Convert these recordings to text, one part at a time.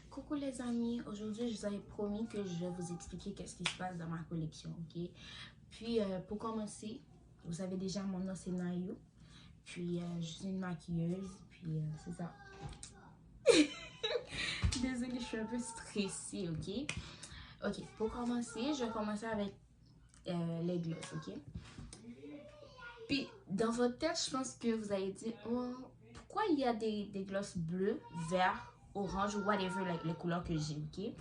Coucou les amis, aujourd'hui je vous avais promis que je vais vous expliquer qu'est-ce qui se passe dans ma collection, ok? Puis pour commencer, vous savez déjà mon nom c'est Nayo, puis je suis une maquilleuse, puis c'est ça. Désolée, je suis un peu stressée, ok? Ok, pour commencer, je vais commencer avec les gloss, ok? Puis dans votre tête, je pense que vous allez dire, oh, pourquoi il y a des gloss bleus, verts, orange ou whatever les couleurs que j'ai, ok?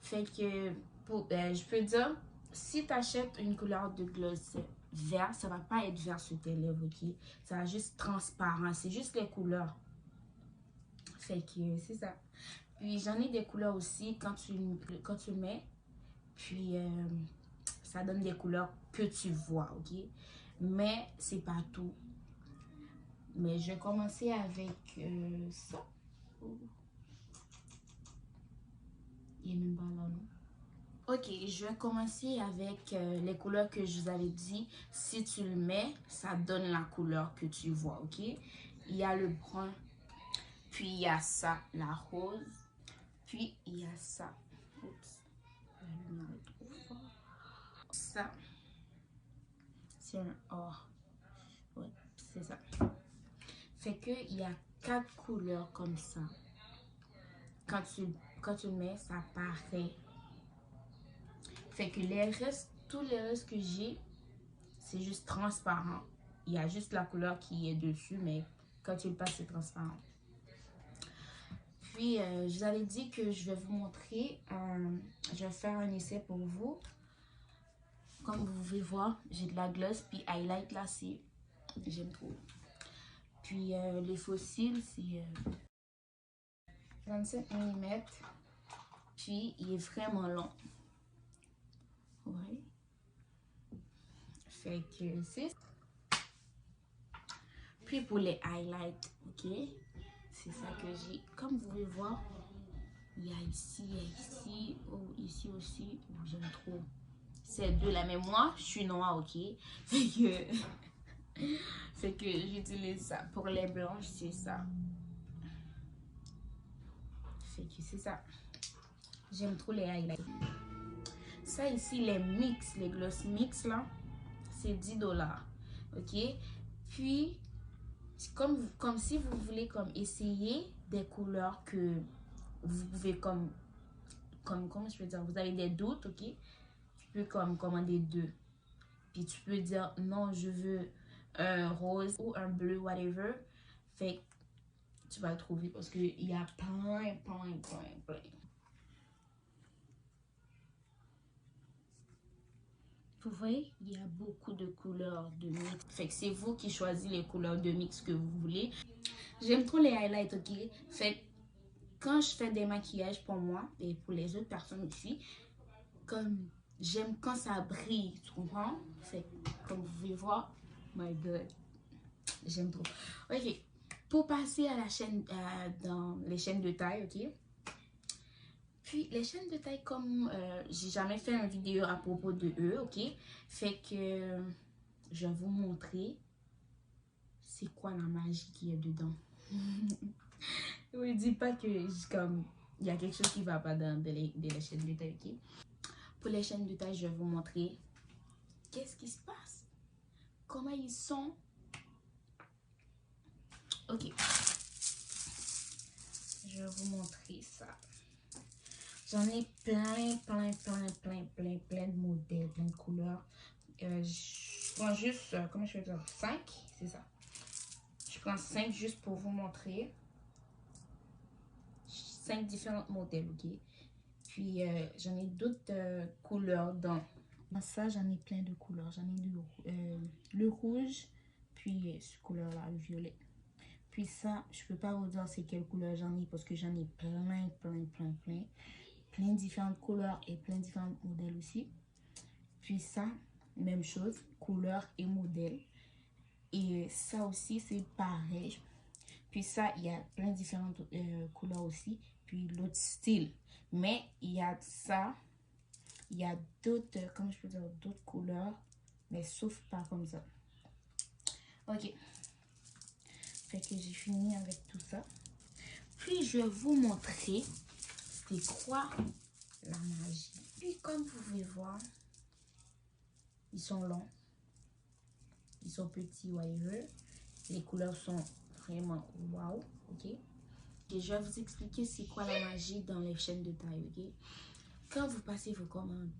Fait que je peux dire, si tu achètes une couleur de gloss vert, ça va pas être vert sur tes lèvres, ok? Ça va juste transparent, c'est juste les couleurs. Fait que c'est ça. Puis j'en ai des couleurs aussi quand tu le mets, puis ça donne des couleurs que tu vois, ok? Mais c'est pas tout. Mais je vais commencer avec ça. Il est même pas là, non? Ok, je vais commencer avec les couleurs que je vous avais dit. Si tu le mets, ça donne la couleur que tu vois, ok? Il y a le brun, puis il y a ça, la rose, puis il y a ça. Oups, la lumière est trop forte. Ça, c'est un or. Ouais, c'est ça. Fait que il y a 4 couleurs comme ça. Quand tu le mets, ça paraît. Fait que tous les restes que j'ai, c'est juste transparent. Il y a juste la couleur qui est dessus, mais quand tu le passes, c'est transparent. Puis, je vous avais dit que je vais vous montrer, je vais faire un essai pour vous. Comme vous pouvez voir, j'ai de la gloss, puis highlight là, j'aime trop. Puis, les fossiles, c'est 25 mm. Puis, il est vraiment long. Ouais. Fait que c'est... Puis, pour les highlights, ok? C'est ça que j'ai. Comme vous pouvez voir, il y a ici, oh, ici aussi. Oh, j'aime trop. Ces deux-là. Mais moi, je suis noire, ok? Fait que j'utilise ça. Pour les blanches, c'est ça. Fait que c'est ça. J'aime trop les highlights. Ça ici, les gloss mix là, c'est 10 $. Ok? Puis, comme si vous voulez comme essayer des couleurs que vous pouvez comment je peux dire, vous avez des doutes, ok? Tu peux comme commander 2. Puis tu peux dire non, je veux un rose ou un bleu, whatever. Fait que tu vas le trouver parce qu'il y a plein. Vous voyez, il y a beaucoup de couleurs de mix. Fait que c'est vous qui choisissez les couleurs de mix que vous voulez. J'aime trop les highlights, ok? Fait que quand je fais des maquillages pour moi et pour les autres personnes aussi, comme j'aime quand ça brille, tu comprends? Fait comme vous pouvez voir, my god, j'aime trop. Ok, pour passer à la chaîne, dans les chaînes de taille, ok? Puis les chaînes de taille, comme j'ai jamais fait une vidéo à propos de eux, ok? Fait que je vais vous montrer c'est quoi la magie qui est dedans. Ne dis pas que comme il y a quelque chose qui va pas dans les chaînes de taille, ok? Pour les chaînes de taille, je vais vous montrer qu'est-ce qui se passe, comment ils sont. Ok, je vais vous montrer ça. J'en ai plein de modèles, plein de couleurs. Je prends juste, comment je vais dire, 5, c'est ça. Je prends 5 juste pour vous montrer. 5 différents modèles, ok? Puis j'en ai d'autres couleurs dans ça, j'en ai plein de couleurs. J'en ai le rouge, puis ce couleur-là, le violet. Puis ça, je peux pas vous dire c'est quelle couleur j'en ai parce que j'en ai plein de différentes couleurs et plein de différents modèles aussi. Puis ça, même chose, couleur et modèle. Et ça aussi, c'est pareil. Puis ça, il y a plein de différentes couleurs aussi. Puis l'autre style. Mais il y a ça, il y a d'autres, comment je peux dire, d'autres couleurs, mais sauf pas comme ça. Ok. Fait que j'ai fini avec tout ça. Puis je vais vous montrer c'est quoi la magie. Puis comme vous pouvez voir, ils sont longs. Ils sont petits, whatever. Les couleurs sont vraiment wow, ok? Et je vais vous expliquer c'est quoi la magie dans les chaînes de taille, ok? Quand vous passez vos commandes,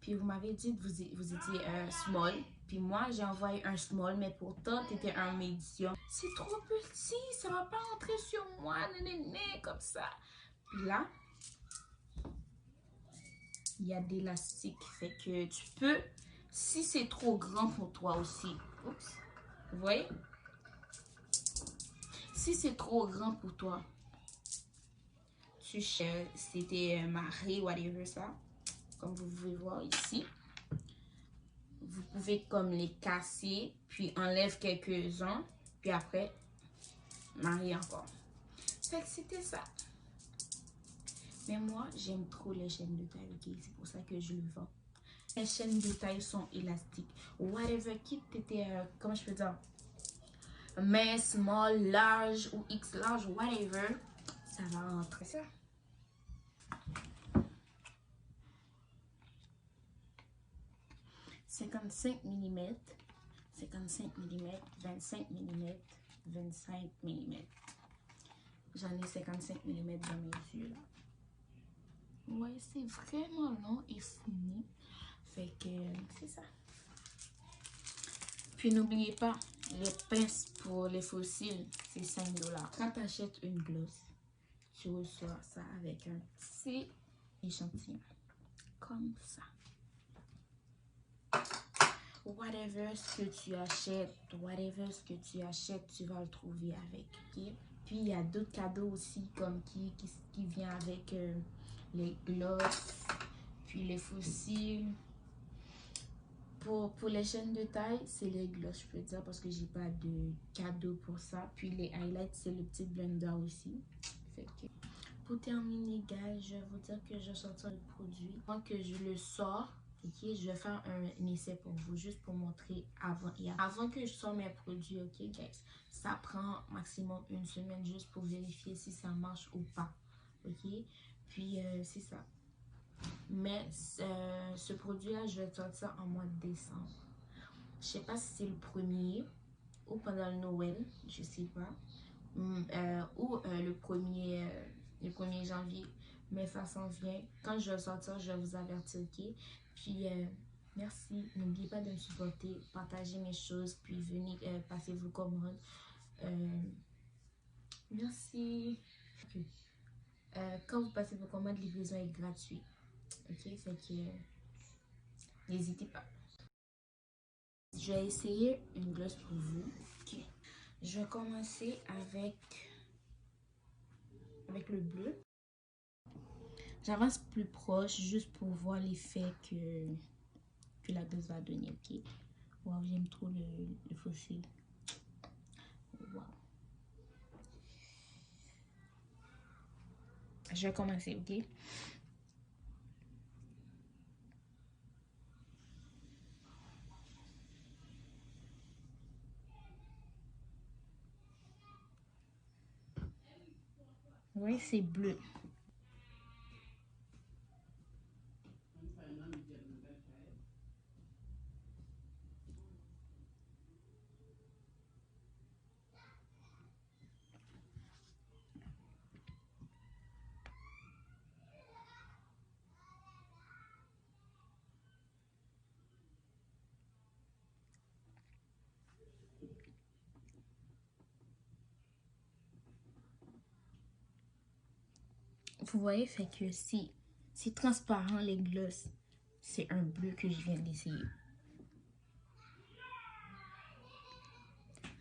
puis vous m'avez dit que vous étiez un small, puis moi j'ai envoyé un small, mais pourtant tu étais un médium. C'est trop petit, ça va pas entrer sur moi, nénéné, comme ça. Puis là, il y a de l'élastique, fait que tu peux, si c'est trop grand pour toi aussi, oups, vous voyez? Si c'est trop grand pour toi, c'était marré, whatever ça, comme vous pouvez voir ici. Vous pouvez comme les casser, puis enlève quelques-uns, puis après, marier encore. Fait que c'était ça. Mais moi, j'aime trop les chaînes de taille, ok? C'est pour ça que je le vends. Les chaînes de taille sont élastiques. Whatever kit était, comment je peux dire, mais small, large ou X large, whatever, ça va rentrer ça. « 55 mm, 55 mm, 25 mm, 25 mm. J'en ai 55 mm dans mes yeux là. Ouais, c'est vraiment long et fini. Fait que c'est ça. Puis n'oubliez pas, les pinces pour les fossiles, c'est 5 $. Quand tu achètes une gloss, tu reçois ça avec un petit échantillon. Comme ça. Whatever ce que tu achètes, tu vas le trouver avec. Okay? Puis il y a d'autres cadeaux aussi, comme qui vient avec les gloss, puis les fossiles. Pour les chaînes de taille, c'est les gloss, je peux dire, parce que j'ai pas de cadeau pour ça. Puis les highlights, c'est le petit blender aussi. Fait que, pour terminer, guys, je vais vous dire que je sortir le produit. Avant que je le sors, ok, je vais faire un essai pour vous, juste pour montrer avant que je sors mes produits, ok, guys. Ça prend maximum une semaine juste pour vérifier si ça marche ou pas, ok. Puis, c'est ça. Mais ce produit-là, je vais le sortir en mois de décembre. Je sais pas si c'est le premier ou pendant le Noël, je sais pas. Ou le 1er janvier. Mais ça s'en vient. Quand je vais le sortir, je vais vous avertir, ok? Puis, merci. N'oubliez pas de me supporter, partager mes choses, puis venez passer vos commandes. Merci. Okay. Quand vous passez vos commandes, la livraison est gratuite. Ok, fait que n'hésitez pas. Je vais essayer une gloss pour vous. Ok. Je vais commencer avec le bleu. J'avance plus proche juste pour voir l'effet que la gloss va donner. Ok. Wow, j'aime trop le fossile. Wow. Je vais commencer, ok. Oui, c'est bleu. Vous voyez, fait que c'est transparent les gloss. C'est un bleu que je viens d'essayer.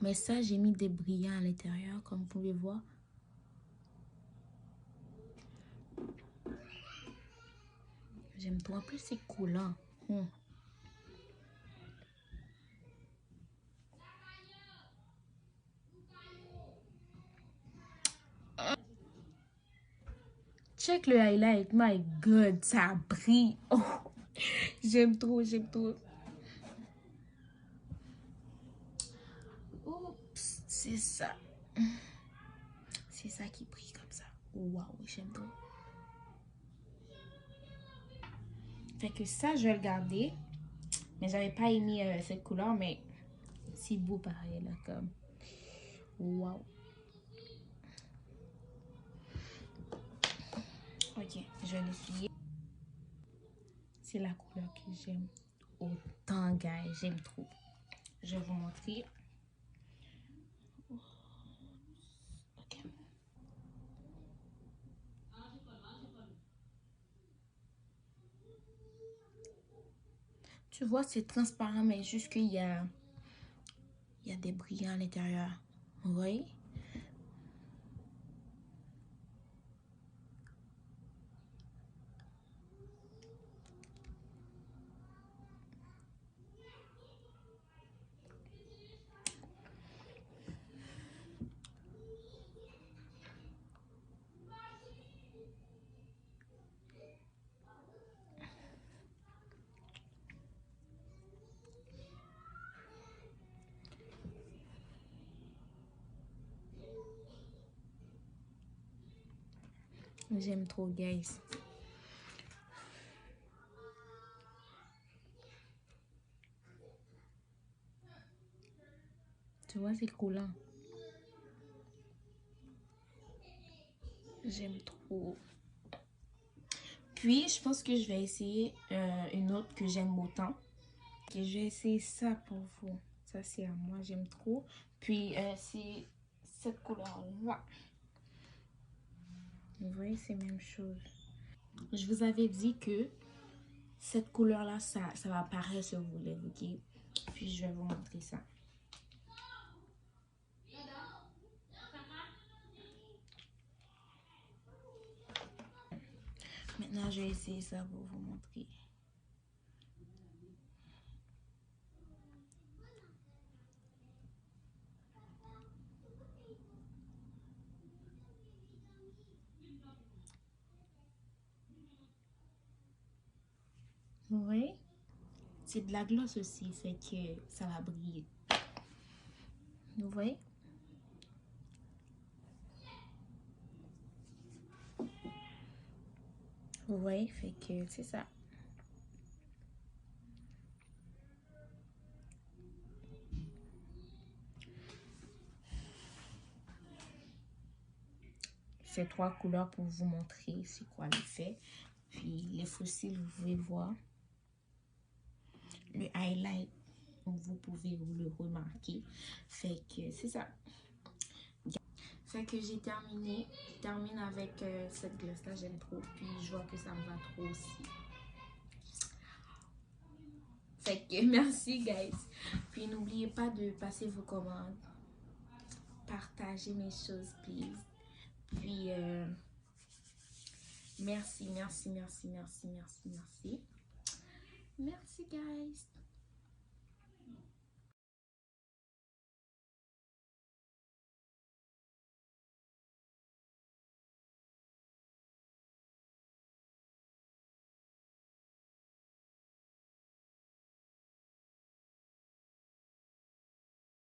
Mais ça, j'ai mis des brillants à l'intérieur, comme vous pouvez voir. J'aime trop. En plus, c'est collant. Check le highlight. My God, ça brille. Oh, j'aime trop, j'aime trop. Oups, c'est ça. C'est ça qui brille comme ça. Waouh, j'aime trop. Fait que ça, je vais le garder. Mais j'avais pas aimé cette couleur, mais c'est beau pareil, là, comme. Waouh. Ok, je vais l'essuyer. C'est la couleur que j'aime autant, guys. J'aime trop. Je vais vous montrer. Ok. Tu vois, c'est transparent, mais juste qu'il y a des brillants à l'intérieur. Vous voyez? J'aime trop, guys. Tu vois, c'est collant. J'aime trop. Puis, je pense que je vais essayer une autre que j'aime autant. Ok, je vais essayer ça pour vous. Ça, c'est à moi. J'aime trop. Puis, c'est cette couleur-là. Vous voyez, c'est la même chose. Je vous avais dit que cette couleur-là, ça va apparaître sur vos lèvres, ok? Puis, je vais vous montrer ça. Maintenant, je vais essayer ça pour vous montrer. Vous voyez? C'est de la gloss aussi, fait que ça va briller. Vous voyez? Vous voyez? Fait que c'est ça. Ces trois couleurs pour vous montrer c'est quoi l'effet. Puis les fossiles, vous pouvez voir. Le highlight, vous pouvez vous le remarquer. Fait que c'est ça. Fait que j'ai terminé. Je termine avec cette glace-là, j'aime trop. Puis je vois que ça me va trop aussi. Fait que merci, guys. Puis n'oubliez pas de passer vos commandes. Partagez mes choses, please. Puis merci, merci, merci, merci, merci, merci. Merci, guys.